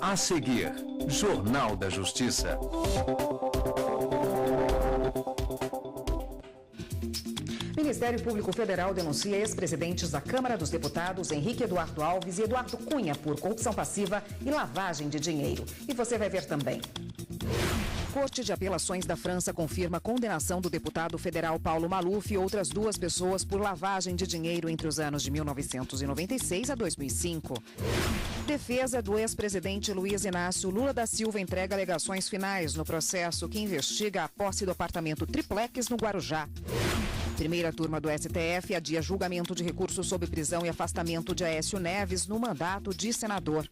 A seguir, Jornal da Justiça. O Ministério Público Federal denuncia ex-presidentes da Câmara dos Deputados, Henrique Eduardo Alves e Eduardo Cunha, por corrupção passiva e lavagem de dinheiro. E você vai ver também. Corte de Apelações da França confirma a condenação do deputado federal Paulo Maluf e outras 2 pessoas por lavagem de dinheiro entre os anos de 1996 a 2005. Defesa do ex-presidente Luiz Inácio Lula da Silva entrega alegações finais no processo que investiga a posse do apartamento triplex no Guarujá. Primeira turma do STF adia julgamento de recurso sob prisão e afastamento de Aécio Neves no mandato de senador.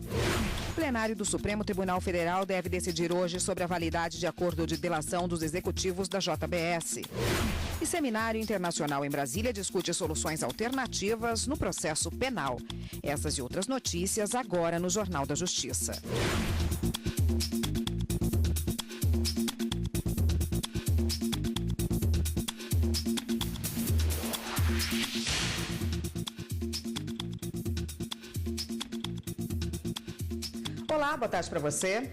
O plenário do Supremo Tribunal Federal deve decidir hoje sobre a validade de acordo de delação dos executivos da JBS. E Seminário Internacional em Brasília discute soluções alternativas no processo penal. Essas e outras notícias agora no Jornal da Justiça. Olá, boa tarde para você.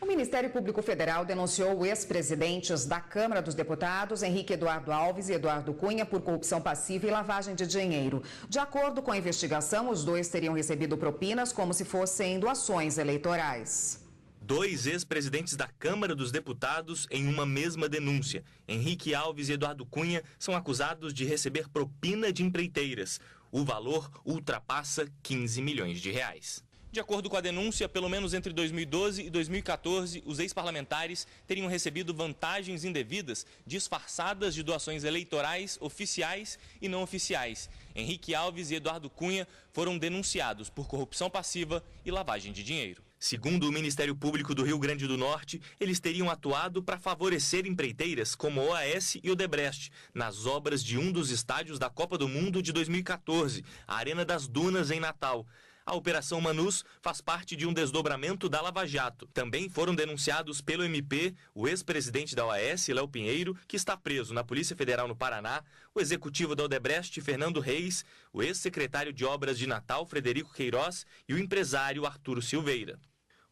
O Ministério Público Federal denunciou ex-presidentes da Câmara dos Deputados, Henrique Eduardo Alves e Eduardo Cunha, por corrupção passiva e lavagem de dinheiro. De acordo com a investigação, os 2 teriam recebido propinas como se fossem doações eleitorais. 2 ex-presidentes da Câmara dos Deputados em uma mesma denúncia. Henrique Alves e Eduardo Cunha são acusados de receber propina de empreiteiras. O valor ultrapassa 15 milhões de reais. De acordo com a denúncia, pelo menos entre 2012 e 2014, os ex-parlamentares teriam recebido vantagens indevidas disfarçadas de doações eleitorais oficiais e não oficiais. Henrique Alves e Eduardo Cunha foram denunciados por corrupção passiva e lavagem de dinheiro. Segundo o Ministério Público do Rio Grande do Norte, eles teriam atuado para favorecer empreiteiras como a OAS e Odebrecht nas obras de um dos estádios da Copa do Mundo de 2014, a Arena das Dunas, em Natal. A Operação Manus faz parte de um desdobramento da Lava Jato. Também foram denunciados pelo MP o ex-presidente da OAS, Léo Pinheiro, que está preso na Polícia Federal no Paraná, o executivo da Odebrecht, Fernando Reis, o ex-secretário de Obras de Natal, Frederico Queiroz, e o empresário Arturo Silveira.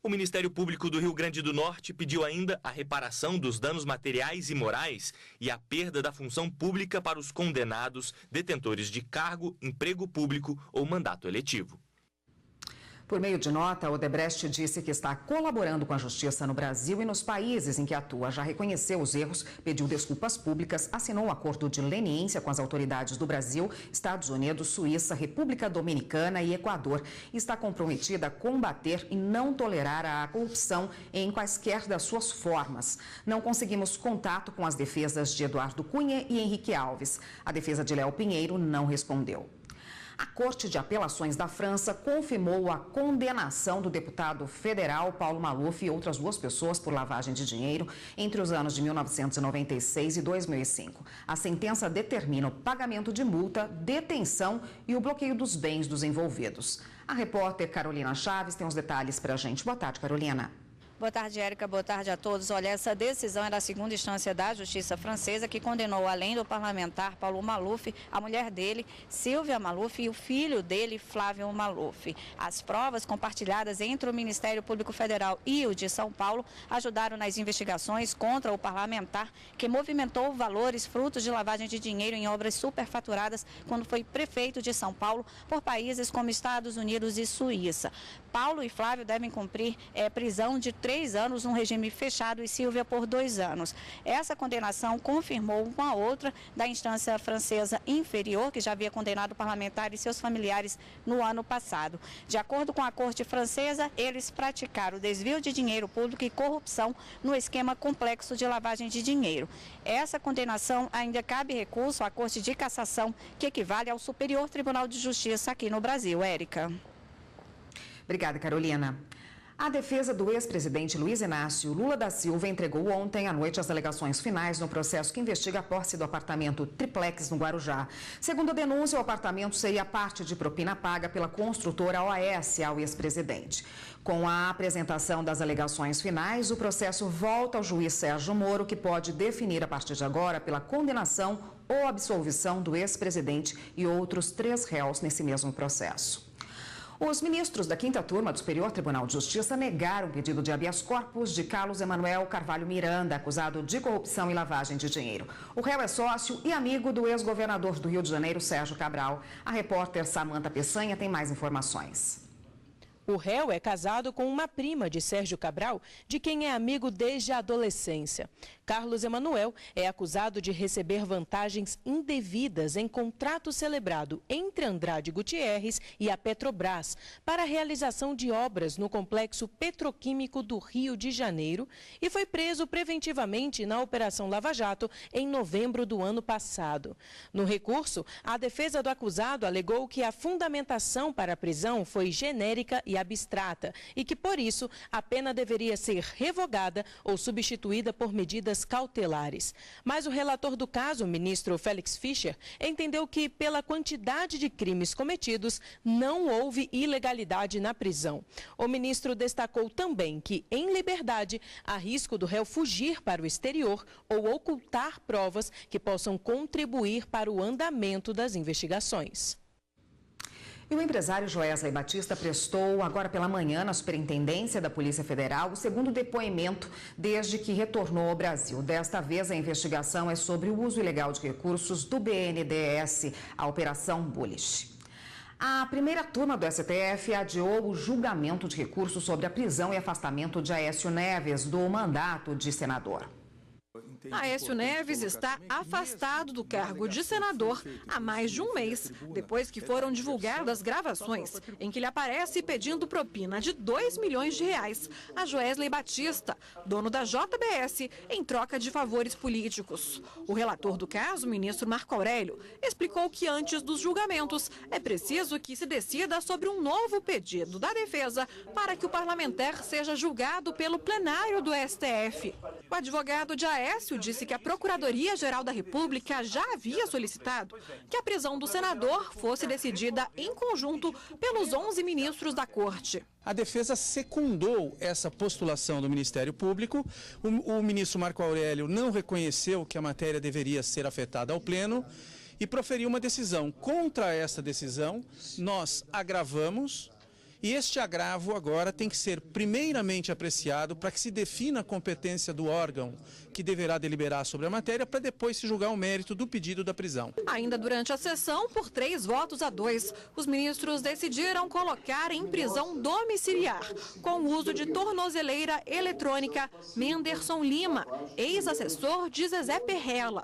O Ministério Público do Rio Grande do Norte pediu ainda a reparação dos danos materiais e morais e a perda da função pública para os condenados detentores de cargo, emprego público ou mandato eletivo. Por meio de nota, a Odebrecht disse que está colaborando com a justiça no Brasil e nos países em que atua. Já reconheceu os erros, pediu desculpas públicas, assinou um acordo de leniência com as autoridades do Brasil, Estados Unidos, Suíça, República Dominicana e Equador. E está comprometida a combater e não tolerar a corrupção em quaisquer das suas formas. Não conseguimos contato com as defesas de Eduardo Cunha e Henrique Alves. A defesa de Léo Pinheiro não respondeu. A Corte de Apelações da França confirmou a condenação do deputado federal Paulo Maluf e outras 2 pessoas por lavagem de dinheiro entre os anos de 1996 e 2005. A sentença determina o pagamento de multa, detenção e o bloqueio dos bens dos envolvidos. A repórter Carolina Chaves tem os detalhes para a gente. Boa tarde, Carolina. Boa tarde, Érica. Boa tarde a todos. Olha, essa decisão é da 2ª instância da Justiça Francesa, que condenou, além do parlamentar Paulo Maluf, a mulher dele, Silvia Maluf, e o filho dele, Flávio Maluf. As provas compartilhadas entre o Ministério Público Federal e o de São Paulo ajudaram nas investigações contra o parlamentar, que movimentou valores frutos de lavagem de dinheiro em obras superfaturadas quando foi prefeito de São Paulo por países como Estados Unidos e Suíça. Paulo e Flávio devem cumprir prisão de 3 anos num regime fechado e Silvia por 2 anos. Essa condenação confirmou uma outra da instância francesa inferior, que já havia condenado o parlamentar e seus familiares no ano passado. De acordo com a Corte Francesa, eles praticaram desvio de dinheiro público e corrupção no esquema complexo de lavagem de dinheiro. Essa condenação ainda cabe recurso à Corte de Cassação, que equivale ao Superior Tribunal de Justiça aqui no Brasil. Érica. Obrigada, Carolina. A defesa do ex-presidente Luiz Inácio Lula da Silva entregou ontem à noite as alegações finais no processo que investiga a posse do apartamento triplex no Guarujá. Segundo a denúncia, o apartamento seria parte de propina paga pela construtora OAS ao ex-presidente. Com a apresentação das alegações finais, o processo volta ao juiz Sérgio Moro, que pode definir a partir de agora pela condenação ou absolvição do ex-presidente e outros 3 réus nesse mesmo processo. Os ministros da 5ª turma do Superior Tribunal de Justiça negaram o pedido de habeas corpus de Carlos Emanuel Carvalho Miranda, acusado de corrupção e lavagem de dinheiro. O réu é sócio e amigo do ex-governador do Rio de Janeiro, Sérgio Cabral. A repórter Samanta Peçanha tem mais informações. O réu é casado com uma prima de Sérgio Cabral, de quem é amigo desde a adolescência. Carlos Emanuel é acusado de receber vantagens indevidas em contrato celebrado entre Andrade Gutierrez e a Petrobras para a realização de obras no complexo petroquímico do Rio de Janeiro e foi preso preventivamente na Operação Lava Jato em novembro do ano passado. No recurso, a defesa do acusado alegou que a fundamentação para a prisão foi genérica e abstrata e que, por isso, a pena deveria ser revogada ou substituída por medidas cautelares. Mas o relator do caso, o ministro Félix Fischer, entendeu que, pela quantidade de crimes cometidos, não houve ilegalidade na prisão. O ministro destacou também que, em liberdade, há risco do réu fugir para o exterior ou ocultar provas que possam contribuir para o andamento das investigações. E o empresário Joesley Batista prestou agora pela manhã na Superintendência da Polícia Federal o segundo depoimento desde que retornou ao Brasil. Desta vez, a investigação é sobre o uso ilegal de recursos do BNDES, a Operação Bullish. A primeira turma do STF adiou o julgamento de recursos sobre a prisão e afastamento de Aécio Neves do mandato de senador. Aécio Neves está afastado do cargo de senador há mais de um mês, depois que foram divulgadas gravações em que ele aparece pedindo propina de R$2 milhões a Joesley Batista, dono da JBS, em troca de favores políticos. O relator do caso, o ministro Marco Aurélio, explicou que antes dos julgamentos é preciso que se decida sobre um novo pedido da defesa para que o parlamentar seja julgado pelo plenário do STF. O advogado de Aécio disse que a Procuradoria-Geral da República já havia solicitado que a prisão do senador fosse decidida em conjunto pelos 11 ministros da Corte. A defesa secundou essa postulação do Ministério Público. O ministro Marco Aurélio não reconheceu que a matéria deveria ser afetada ao Pleno e proferiu uma decisão. Contra essa decisão, nós agravamos. E este agravo agora tem que ser primeiramente apreciado para que se defina a competência do órgão que deverá deliberar sobre a matéria para depois se julgar o mérito do pedido da prisão. Ainda durante a sessão, por 3-2, os ministros decidiram colocar em prisão domiciliar, com o uso de tornozeleira eletrônica, Menderson Lima, ex-assessor de Zezé Perrella.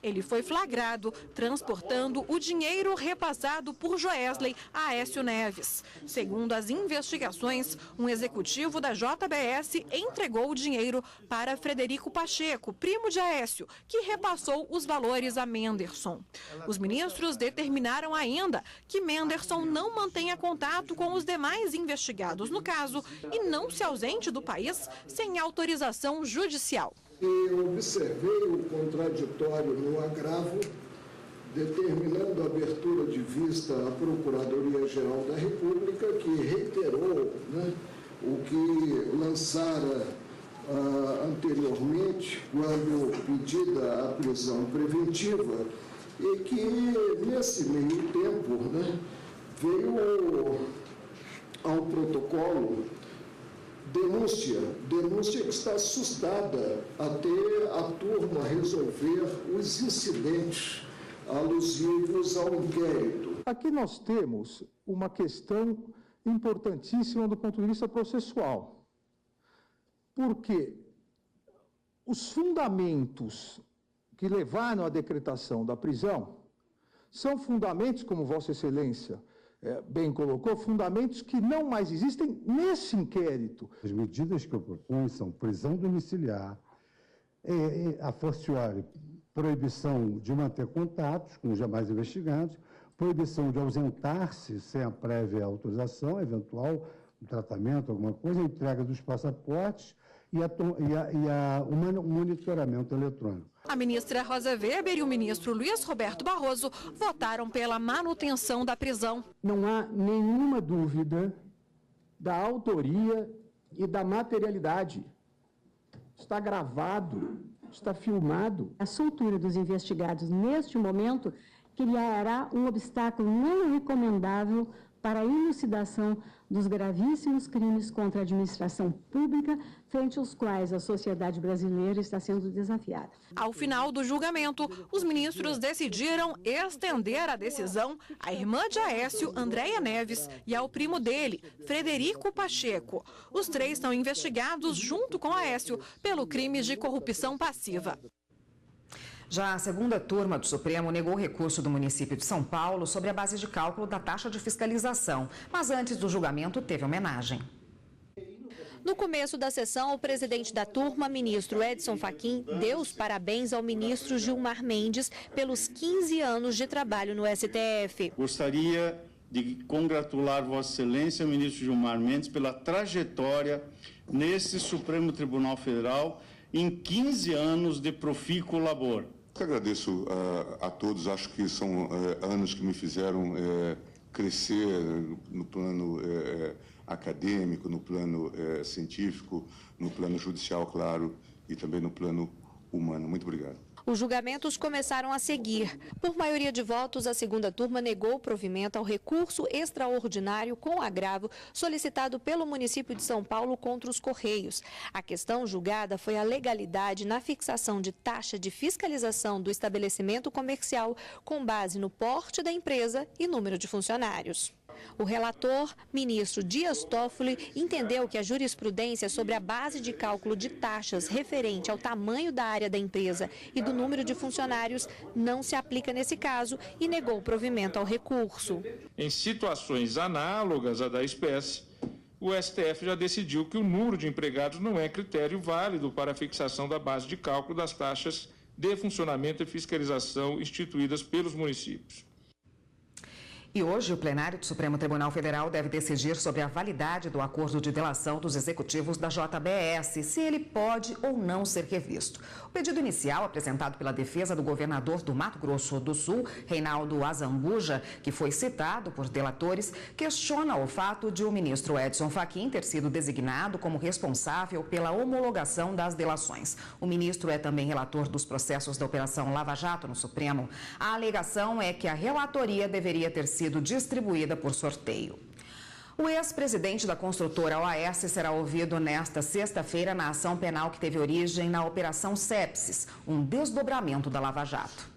Ele foi flagrado transportando o dinheiro repassado por Joesley a Aécio Neves. Segundo as investigações, um executivo da JBS entregou o dinheiro para Frederico Pacheco, primo de Aécio, que repassou os valores a Menderson. Os ministros determinaram ainda que Menderson não mantenha contato com os demais investigados no caso e não se ausente do país sem autorização judicial. Eu observei o contraditório no agravo, determinando a abertura de vista à Procuradoria-Geral da República, que reiterou o que lançara anteriormente, quando pedida a prisão preventiva, e que, nesse meio tempo, veio ao protocolo denúncia que está assustada até a turma resolver os incidentes alusivos ao inquérito. Aqui nós temos uma questão importantíssima do ponto de vista processual, porque os fundamentos que levaram à decretação da prisão são fundamentos, como Vossa Excelência bem colocou, fundamentos que não mais existem nesse inquérito. As medidas que eu proponho são prisão domiciliar, a fortiori, proibição de manter contatos com os demais investigados, proibição de ausentar-se sem a prévia autorização, eventual tratamento, alguma coisa, a entrega dos passaportes e o monitoramento eletrônico. A ministra Rosa Weber e o ministro Luiz Roberto Barroso votaram pela manutenção da prisão. Não há nenhuma dúvida da autoria e da materialidade. Está gravado, está filmado. A soltura dos investigados neste momento criará um obstáculo não recomendável para a elucidação dos gravíssimos crimes contra a administração pública, frente aos quais a sociedade brasileira está sendo desafiada. Ao final do julgamento, os ministros decidiram estender a decisão à irmã de Aécio, Andréia Neves, e ao primo dele, Frederico Pacheco. Os três são investigados, junto com Aécio, pelo crime de corrupção passiva. Já a segunda turma do Supremo negou o recurso do município de São Paulo sobre a base de cálculo da taxa de fiscalização. Mas antes do julgamento, teve homenagem. No começo da sessão, o presidente da turma, ministro Edson Fachin, deu os parabéns ao ministro Gilmar Mendes pelos 15 anos de trabalho no STF. Gostaria de congratular Vossa Excelência, ministro Gilmar Mendes, pela trajetória nesse Supremo Tribunal Federal em 15 anos de profícuo labor. Eu agradeço a todos, acho que são anos que me fizeram crescer no plano acadêmico, no plano científico, no plano judicial, claro, e também no plano humano. Muito obrigado. Os julgamentos começaram a seguir. Por maioria de votos, a segunda turma negou o provimento ao recurso extraordinário com agravo solicitado pelo município de São Paulo contra os Correios. A questão julgada foi a legalidade na fixação de taxa de fiscalização do estabelecimento comercial com base no porte da empresa e número de funcionários. O relator, ministro Dias Toffoli, entendeu que a jurisprudência sobre a base de cálculo de taxas referente ao tamanho da área da empresa e do número de funcionários não se aplica nesse caso e negou o provimento ao recurso. Em situações análogas à da espécie, o STF já decidiu que o número de empregados não é critério válido para a fixação da base de cálculo das taxas de funcionamento e fiscalização instituídas pelos municípios. E hoje, o plenário do Supremo Tribunal Federal deve decidir sobre a validade do acordo de delação dos executivos da JBS, se ele pode ou não ser revisto. O pedido inicial, apresentado pela defesa do governador do Mato Grosso do Sul, Reinaldo Azambuja, que foi citado por delatores, questiona o fato de o ministro Edson Fachin ter sido designado como responsável pela homologação das delações. O ministro é também relator dos processos da Operação Lava Jato no Supremo. A alegação é que a relatoria deveria ter sido distribuída por sorteio. O ex-presidente da construtora OAS será ouvido nesta sexta-feira na ação penal que teve origem na Operação Sepsis, um desdobramento da Lava Jato.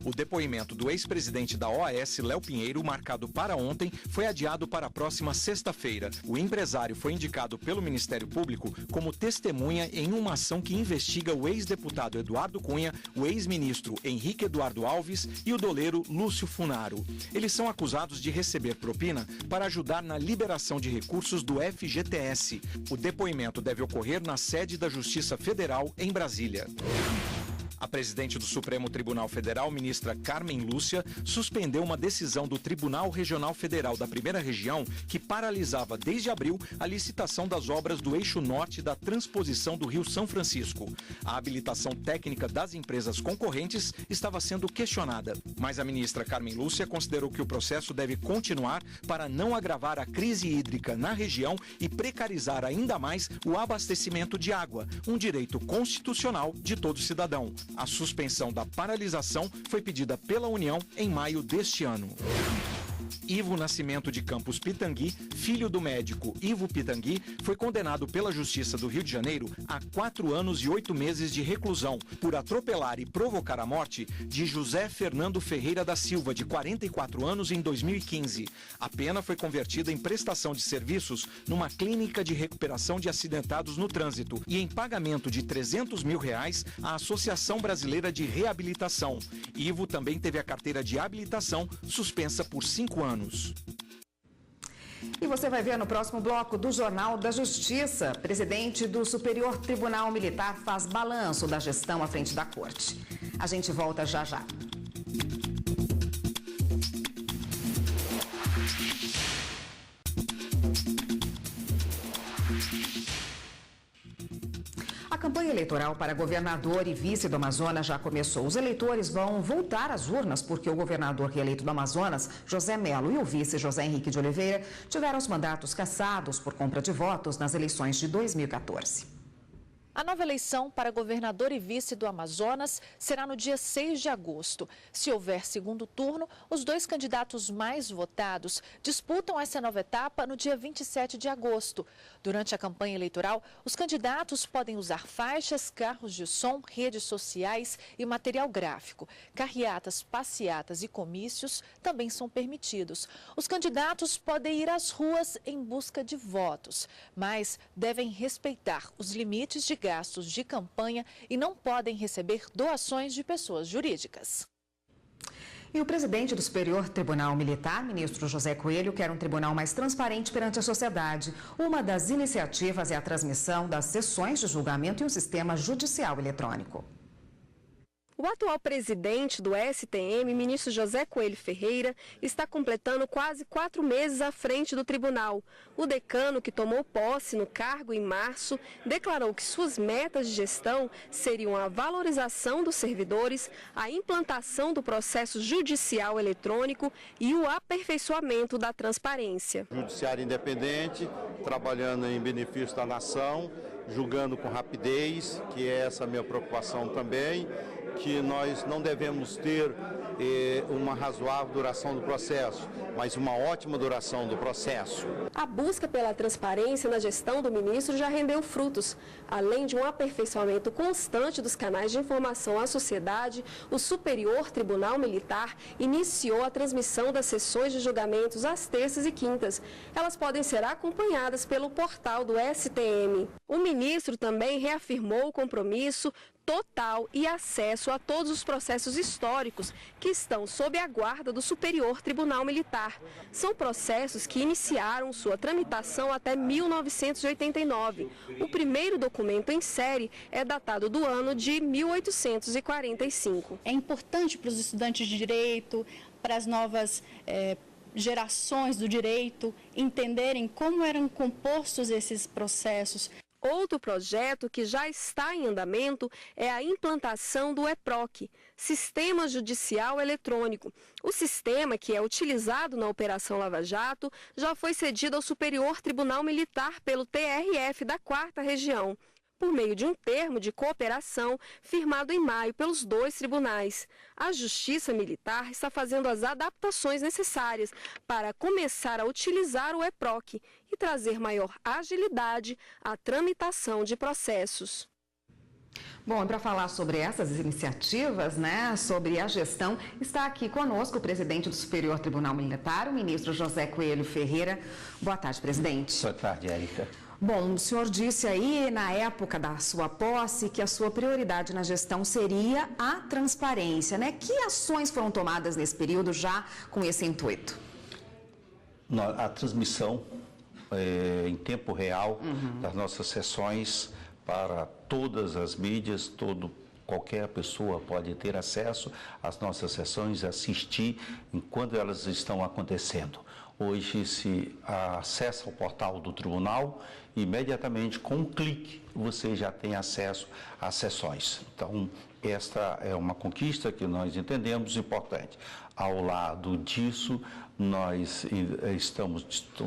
O depoimento do ex-presidente da OAS, Léo Pinheiro, marcado para ontem, foi adiado para a próxima sexta-feira. O empresário foi indicado pelo Ministério Público como testemunha em uma ação que investiga o ex-deputado Eduardo Cunha, o ex-ministro Henrique Eduardo Alves e o doleiro Lúcio Funaro. Eles são acusados de receber propina para ajudar na liberação de recursos do FGTS. O depoimento deve ocorrer na sede da Justiça Federal, em Brasília. A presidente do Supremo Tribunal Federal, ministra Carmen Lúcia, suspendeu uma decisão do Tribunal Regional Federal da Primeira Região que paralisava desde abril a licitação das obras do eixo norte da transposição do Rio São Francisco. A habilitação técnica das empresas concorrentes estava sendo questionada, mas a ministra Carmen Lúcia considerou que o processo deve continuar para não agravar a crise hídrica na região e precarizar ainda mais o abastecimento de água, um direito constitucional de todo cidadão. A suspensão da paralisação foi pedida pela União em maio deste ano. Ivo Nascimento de Campos Pitangui, filho do médico Ivo Pitangui, foi condenado pela Justiça do Rio de Janeiro a 4 anos e 8 meses de reclusão por atropelar e provocar a morte de José Fernando Ferreira da Silva, de 44 anos, em 2015. A pena foi convertida em prestação de serviços numa clínica de recuperação de acidentados no trânsito e em pagamento de R$300 mil à Associação Brasileira de Reabilitação. Ivo também teve a carteira de habilitação suspensa por 5 anos. E você vai ver no próximo bloco do Jornal da Justiça. Presidente do Superior Tribunal Militar faz balanço da gestão à frente da Corte. A gente volta já já. A campanha eleitoral para governador e vice do Amazonas já começou. Os eleitores vão voltar às urnas porque o governador reeleito do Amazonas, José Melo, e o vice, José Henrique de Oliveira, tiveram os mandatos cassados por compra de votos nas eleições de 2014. A nova eleição para governador e vice do Amazonas será no dia 6 de agosto. Se houver segundo turno, os dois candidatos mais votados disputam essa nova etapa no dia 27 de agosto. Durante a campanha eleitoral, os candidatos podem usar faixas, carros de som, redes sociais e material gráfico. Carreatas, passeatas e comícios também são permitidos. Os candidatos podem ir às ruas em busca de votos, mas devem respeitar os limites de gastos de campanha e não podem receber doações de pessoas jurídicas. E o presidente do Superior Tribunal Militar, ministro José Coelho, quer um tribunal mais transparente perante a sociedade. Uma das iniciativas é a transmissão das sessões de julgamento em um sistema judicial eletrônico. O atual presidente do STM, ministro José Coelho Ferreira, está completando quase 4 meses à frente do tribunal. O decano, que tomou posse no cargo em março, declarou que suas metas de gestão seriam a valorização dos servidores, a implantação do processo judicial eletrônico e o aperfeiçoamento da transparência. Judiciário independente, trabalhando em benefício da nação, julgando com rapidez, que é essa a minha preocupação também, que nós não devemos ter uma razoável duração do processo, mas uma ótima duração do processo. A busca pela transparência na gestão do ministro já rendeu frutos. Além de um aperfeiçoamento constante dos canais de informação à sociedade, o Superior Tribunal Militar iniciou a transmissão das sessões de julgamentos às terças e quintas. Elas podem ser acompanhadas pelo portal do STM. O ministro também reafirmou o compromisso total e acesso a todos os processos históricos que estão sob a guarda do Superior Tribunal Militar. São processos que iniciaram sua tramitação até 1989. O primeiro documento em série é datado do ano de 1845. É importante para os estudantes de direito, para as novas gerações do direito, entenderem como eram compostos esses processos. Outro projeto que já está em andamento é a implantação do EPROC, Sistema Judicial Eletrônico. O sistema, que é utilizado na Operação Lava Jato, já foi cedido ao Superior Tribunal Militar pelo TRF da 4ª Região, por meio de um termo de cooperação firmado em maio pelos dois tribunais. A Justiça Militar está fazendo as adaptações necessárias para começar a utilizar o EPROC e trazer maior agilidade à tramitação de processos. Bom, e para falar sobre essas iniciativas, sobre a gestão, está aqui conosco o presidente do Superior Tribunal Militar, o ministro José Coelho Ferreira. Boa tarde, presidente. Boa tarde, Érica. Bom, o senhor disse aí, na época da sua posse, que a sua prioridade na gestão seria a transparência, Que ações foram tomadas nesse período já com esse intuito? A transmissão em tempo real das nossas sessões para todas as mídias, qualquer pessoa pode ter acesso às nossas sessões, assistir enquanto elas estão acontecendo. Hoje se acessa o portal do tribunal e imediatamente com um clique você já tem acesso às sessões. Então, esta é uma conquista que nós entendemos importante. Ao lado disso, nós estamos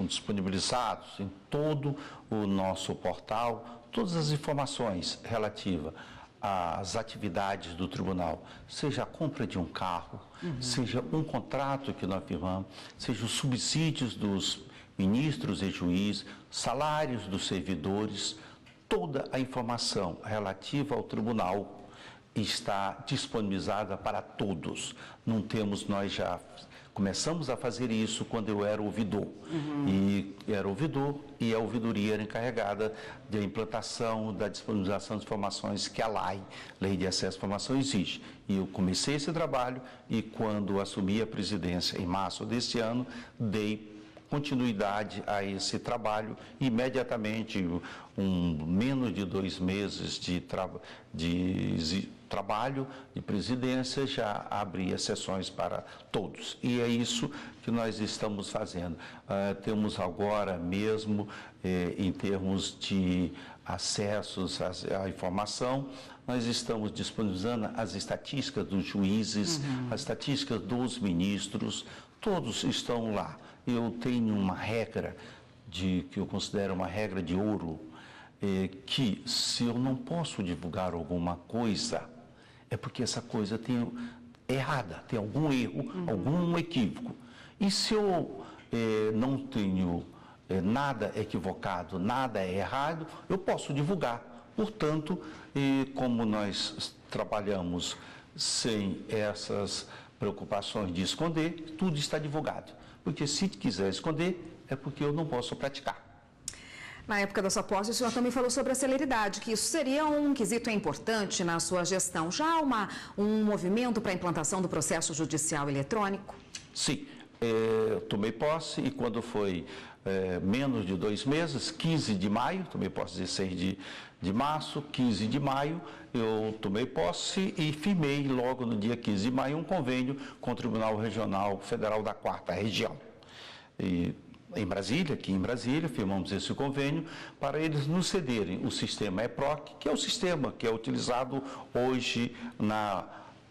disponibilizados em todo o nosso portal, todas as informações relativas às atividades do tribunal, seja a compra de um carro, seja um contrato que nós firmamos, seja os subsídios dos ministros e juízes, salários dos servidores, toda a informação relativa ao tribunal está disponibilizada para todos. Não temos, nós já começamos a fazer isso quando eu era ouvidor. E era ouvidor e a ouvidoria era encarregada da implantação, da disponibilização de informações que a Lei de Acesso à Informação, exige. E eu comecei esse trabalho e quando assumi a presidência em março deste ano, dei continuidade a esse trabalho. Imediatamente, menos de 2 meses de trabalho de presidência, já abria sessões para todos. E é isso que nós estamos fazendo. Temos agora mesmo, em termos de acessos à informação, nós estamos disponibilizando as estatísticas dos juízes, as estatísticas dos ministros, todos estão lá. Eu tenho uma regra que eu considero uma regra de ouro, que se eu não posso divulgar alguma coisa, é porque essa coisa tem errada, tem algum erro, algum equívoco. E se eu não tenho nada equivocado, nada errado, eu posso divulgar. Portanto, como nós trabalhamos sem essas preocupações de esconder, tudo está divulgado. Porque se quiser esconder, é porque eu não posso praticar. Na época da sua posse, o senhor também falou sobre a celeridade, que isso seria um quesito importante na sua gestão. Já há um movimento para a implantação do processo judicial eletrônico? Sim, eu tomei posse e quando foi menos de 2 meses, 15 de maio, tomei posse 16 de março, 15 de maio, eu tomei posse e firmei logo no dia 15 de maio um convênio com o Tribunal Regional Federal da 4ª Região. E aqui em Brasília, firmamos esse convênio para eles nos cederem o sistema EPROC, que é o sistema que é utilizado hoje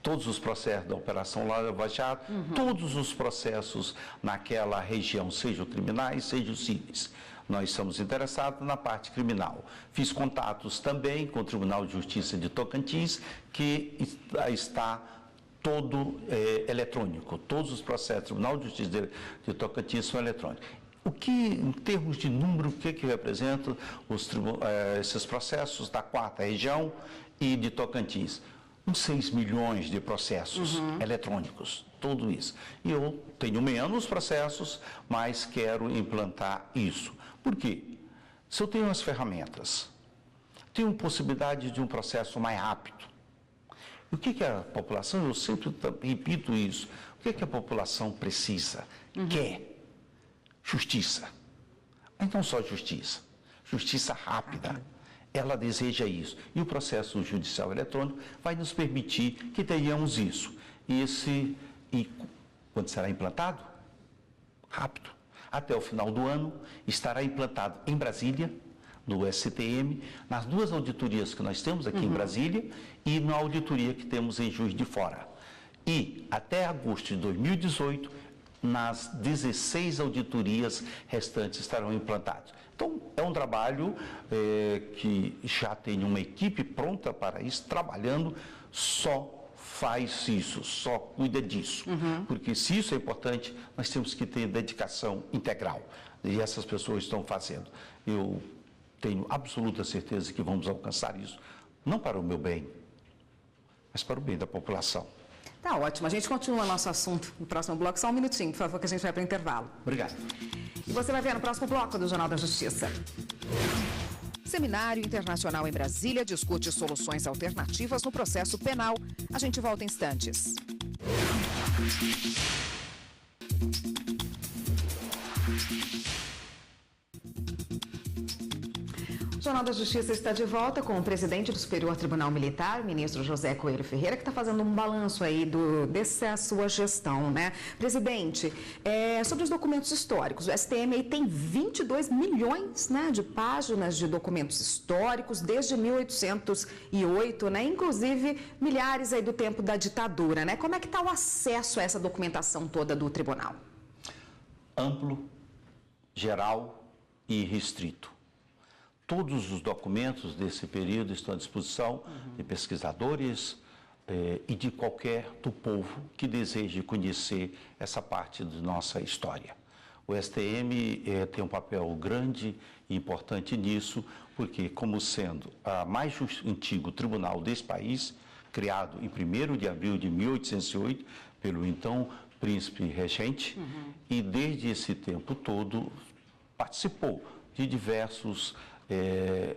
todos os processos da Operação Lava Jato, todos os processos naquela região, sejam criminais, sejam civis. Nós estamos interessados na parte criminal. Fiz contatos também com o Tribunal de Justiça de Tocantins, que está todo eletrônico. Todos os processos do Tribunal de Justiça de Tocantins são eletrônicos. O que, em termos de número, o que representam esses processos da 4ª Região e de Tocantins? Uns 6 milhões de processos eletrônicos, tudo isso. E eu tenho menos processos, mas quero implantar isso. Por quê? Se eu tenho as ferramentas, tenho possibilidade de um processo mais rápido. E o que a população, eu sempre repito isso, o que a população precisa, quer? Justiça. Mas não só justiça, justiça rápida. Ela deseja isso. E o processo judicial eletrônico vai nos permitir que tenhamos isso. E quando será implantado? Rápido. Até o final do ano, estará implantado em Brasília, no STM, nas 2 auditorias que nós temos aqui em Brasília e na auditoria que temos em Juiz de Fora. E até agosto de 2018, nas 16 auditorias restantes estarão implantados. Então, é um trabalho que já tem uma equipe pronta para isso, trabalhando, só faz isso, só cuida disso. Porque se isso é importante, nós temos que ter dedicação integral. E essas pessoas estão fazendo. Eu tenho absoluta certeza que vamos alcançar isso, não para o meu bem, mas para o bem da população. Tá ótimo. A gente continua nosso assunto no próximo bloco. Só um minutinho, por favor, que a gente vai para o intervalo. Obrigado. E você vai ver no próximo bloco do Jornal da Justiça. Seminário Internacional em Brasília discute soluções alternativas no processo penal. A gente volta em instantes. O Jornal da Justiça está de volta com o presidente do Superior Tribunal Militar, o ministro José Coelho Ferreira, que está fazendo um balanço aí dessa sua gestão, né? Presidente, sobre os documentos históricos, o STM aí tem 22 milhões, né, de páginas de documentos históricos desde 1808, né? Inclusive milhares aí do tempo da ditadura, né? Como é que está o acesso a essa documentação toda do tribunal? Amplo, geral e restrito. Todos os documentos desse período estão à disposição de pesquisadores e de do povo que deseje conhecer essa parte da nossa história. O STM tem um papel grande e importante nisso, porque como sendo o mais antigo tribunal desse país, criado em 1º de abril de 1808 pelo então príncipe regente, e desde esse tempo todo participou de diversos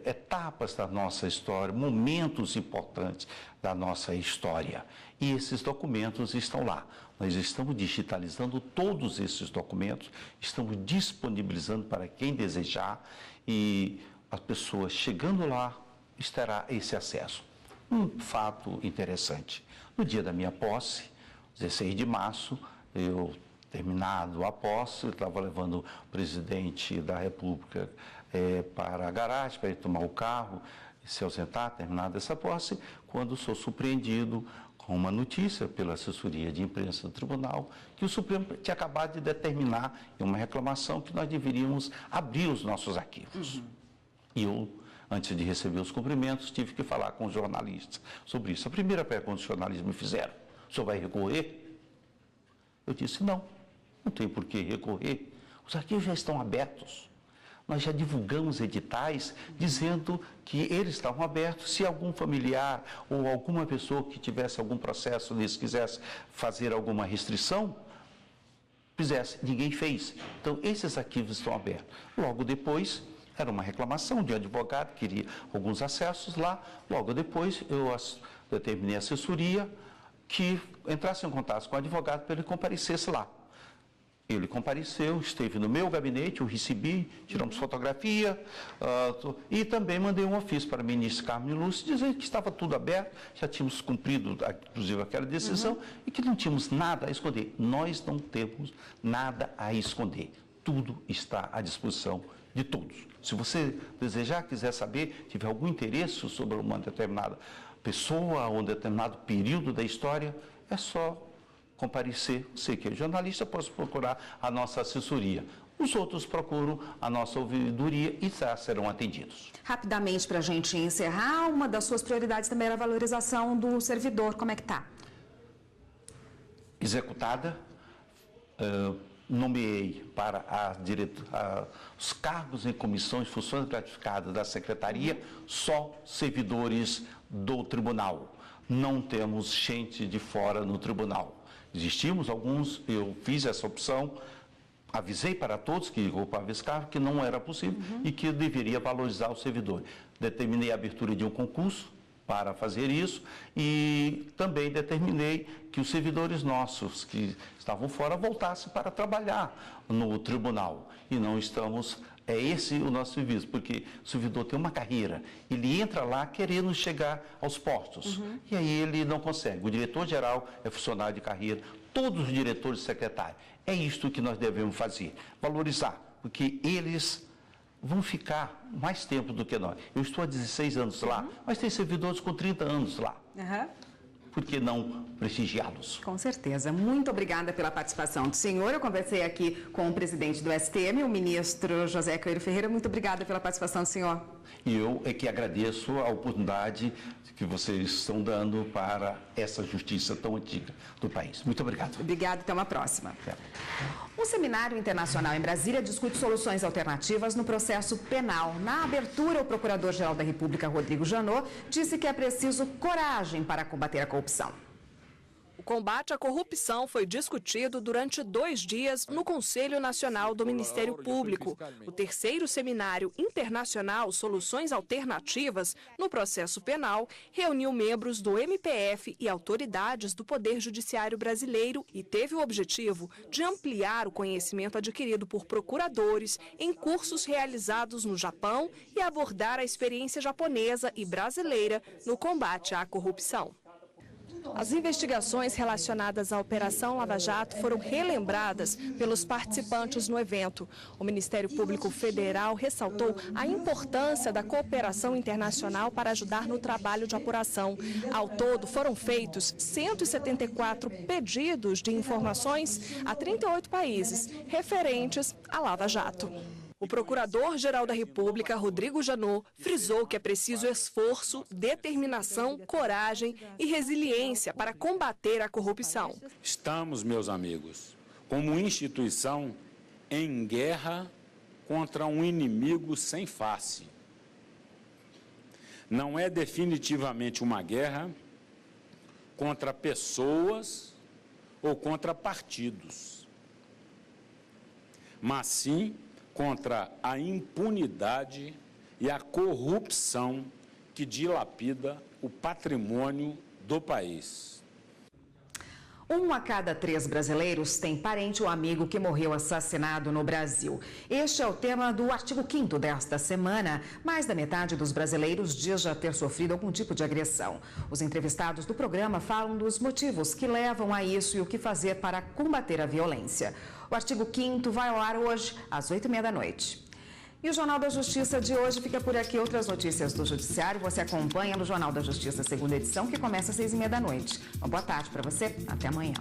etapas da nossa história, momentos importantes da nossa história. E esses documentos estão lá. Nós estamos digitalizando todos esses documentos, estamos disponibilizando para quem desejar e a pessoa chegando lá terá esse acesso. Um fato interessante, no dia da minha posse, 16 de março, eu terminado a posse, eu estava levando o presidente da República para a garagem, para ele tomar o carro e se ausentar, terminada essa posse, quando sou surpreendido com uma notícia pela assessoria de imprensa do tribunal, que o Supremo tinha acabado de determinar em uma reclamação que nós deveríamos abrir os nossos arquivos. E eu Antes de receber os cumprimentos, tive que falar com os jornalistas sobre isso. A primeira pergunta que os jornalistas me fizeram: o senhor vai recorrer? Eu disse: não tem por que recorrer. Os arquivos já estão abertos. Nós já divulgamos editais dizendo que eles estavam abertos. Se algum familiar ou alguma pessoa que tivesse algum processo desse quisesse fazer alguma restrição, fizesse. Ninguém fez. Então, esses arquivos estão abertos. Logo depois, era uma reclamação de um advogado, queria alguns acessos lá. Logo depois, eu determinei a assessoria que entrasse em contato com o advogado para ele comparecesse lá. Ele compareceu, esteve no meu gabinete, eu recebi, tiramos fotografia e também mandei um ofício para a ministra Carmen Lúcia dizendo que estava tudo aberto, já tínhamos cumprido, inclusive, aquela decisão e que não tínhamos nada a esconder. Nós não temos nada a esconder. Tudo está à disposição de todos. Se você desejar, quiser saber, tiver algum interesse sobre uma determinada pessoa ou um determinado período da história, é só comparecer. Sei que é jornalista, posso procurar a nossa assessoria. Os outros procuram a nossa ouvidoria e já serão atendidos. Rapidamente, para a gente encerrar, uma das suas prioridades também era a valorização do servidor. Como é que está? Executada. Nomeei para os cargos em comissões de funções gratificadas da Secretaria só servidores do Tribunal. Não temos gente de fora no Tribunal. Existimos alguns, eu fiz essa opção, avisei para todos que ocupavam esse cargo que não era possível e que eu deveria valorizar o servidor. Determinei a abertura de um concurso para fazer isso e também determinei que os servidores nossos que estavam fora voltassem para trabalhar no tribunal. E não estamos, é esse o nosso serviço, porque o servidor tem uma carreira, ele entra lá querendo chegar aos postos e aí ele não consegue. O diretor-geral é funcionário de carreira, todos os diretores e secretários. É isto que nós devemos fazer, valorizar, porque eles vão ficar mais tempo do que nós. Eu estou há 16 anos lá, mas tem servidores com 30 anos lá. Por que não prestigiá-los? Com certeza. Muito obrigada pela participação do senhor. Eu conversei aqui com o presidente do STM, o ministro José Coelho Ferreira. Muito obrigada pela participação do senhor. E eu é que agradeço a oportunidade que vocês estão dando para essa justiça tão antiga do país. Muito obrigado. Obrigada, até uma próxima. Um seminário internacional em Brasília discute soluções alternativas no processo penal. Na abertura, o Procurador-Geral da República, Rodrigo Janot, disse que é preciso coragem para combater a corrupção. O combate à corrupção foi discutido durante 2 dias no Conselho Nacional do Ministério Público. O 3º Seminário Internacional Soluções Alternativas no Processo Penal reuniu membros do MPF e autoridades do Poder Judiciário brasileiro e teve o objetivo de ampliar o conhecimento adquirido por procuradores em cursos realizados no Japão e abordar a experiência japonesa e brasileira no combate à corrupção. As investigações relacionadas à Operação Lava Jato foram relembradas pelos participantes no evento. O Ministério Público Federal ressaltou a importância da cooperação internacional para ajudar no trabalho de apuração. Ao todo, foram feitos 174 pedidos de informações a 38 países referentes à Lava Jato. O Procurador-Geral da República, Rodrigo Janot, frisou que é preciso esforço, determinação, coragem e resiliência para combater a corrupção. Estamos, meus amigos, como instituição em guerra contra um inimigo sem face. Não é definitivamente uma guerra contra pessoas ou contra partidos, mas sim contra a impunidade e a corrupção que dilapida o patrimônio do país. 1 a cada 3 brasileiros tem parente ou amigo que morreu assassinado no Brasil. Este é o tema do artigo 5º desta semana. Mais da metade dos brasileiros diz já ter sofrido algum tipo de agressão. Os entrevistados do programa falam dos motivos que levam a isso e o que fazer para combater a violência. O artigo 5º vai ao ar hoje, às 8h30 da noite. E o Jornal da Justiça de hoje fica por aqui. Outras notícias do Judiciário você acompanha no Jornal da Justiça, segunda edição, que começa às 6h30 da noite. Uma boa tarde para você. Até amanhã.